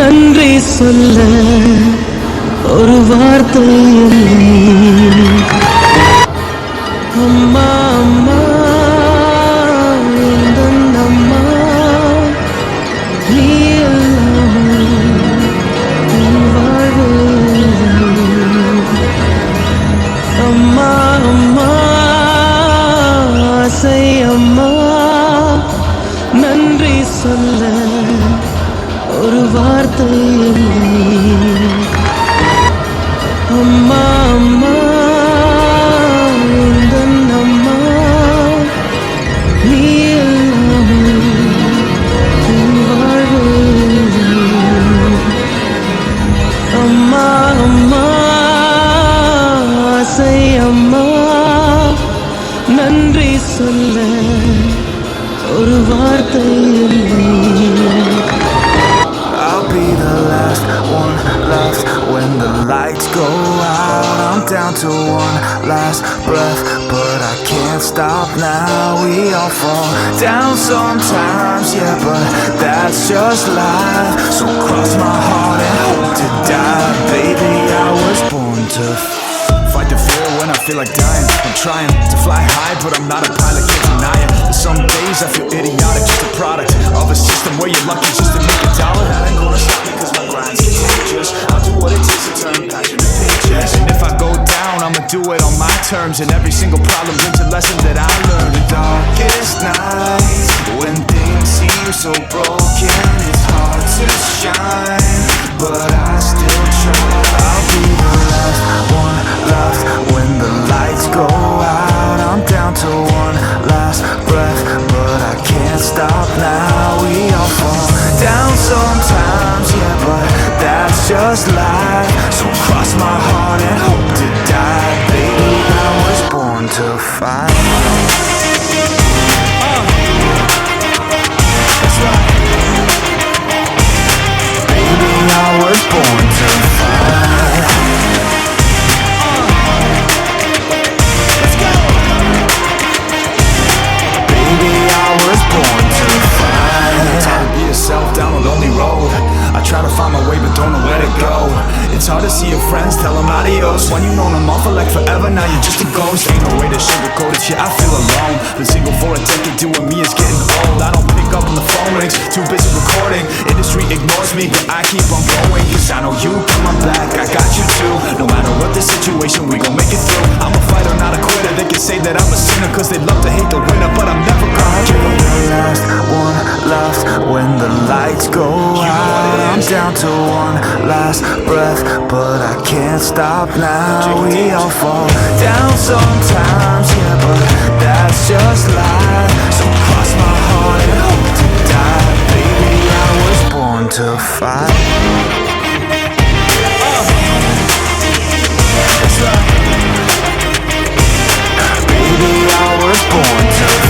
நன்றி சொல்ல ஒரு வார்த்தை இல்லை. அம்மா அம்மா எந்தன் அம்மா, நீ இல்லாமல் என் வாழ்வு இல்லை. அம்மா அம்மா ஆசை அம்மா, நன்றி சொல்ல ஒரு வார்த்தை இல்லை. அம்மா அம்மா எந்தன் அம்மா, நீ இல்லாமல் என் வாழ்வு இல்லை. அம்மா அம்மா ஆசை அம்மா, நன்றி சொல்ல ஒரு வார்த்தை இல்லை. I'll be the last one left when the lights go out. I'm down to one last breath, but I can't stop now. We all fall down sometimes, yeah, but that's just life. So cross my heart and hope to die. Baby, I was born to fight the fear when I feel like dying. I'm trying to fly high, but I'm not a pilot, can't deny it. Some days I feel idiotic, just a product of a system where you're lucky just to make a dollar. That ain't gonna stop me cause my grind's contagious. I'll do what it takes to turn passion to pages. And if I go down, I'ma do it on my terms. And every single problem brings a lesson that I learned. The darkest nights, when things seem so broken, it's hard to shine, but I still try. I'll be the last one left when the lights go out. I'm down to one last breath, but I can't stop now. We all fall down sometimes, yeah, but that's just life. So cross my heart and hope to die. Baby, I was born to fight. That's right. Baby, I was born to fight. Let's go. Baby, I was born to fight. Time to be yourself down a lonely road. I try to find my way but don't know where to go. It's hard to see your friends, tell them adios. When you known them all for like forever, now you're just a ghost. Ain't no way to sugarcoat it, yeah, I feel alone. Been single for a decade, doing me is getting old. I don't pick up when the phone rings, too busy recording. Industry ignores me, but I keep on going. Cause I know you got my back, I got you too. No matter what the situation, we gon' make it through. I'm a fighter, not a quitter. They can say that I'm a sinner cause they love to hate the winner, but I'm never gonna give up. The last one left when the lights go out. I'm down to one last breath, but I can't stop now. We all fall down sometimes, yeah, but that's just life. So cross my heart and hope to die. Baby, I was born to fight. That's right. Baby, I was born to fight.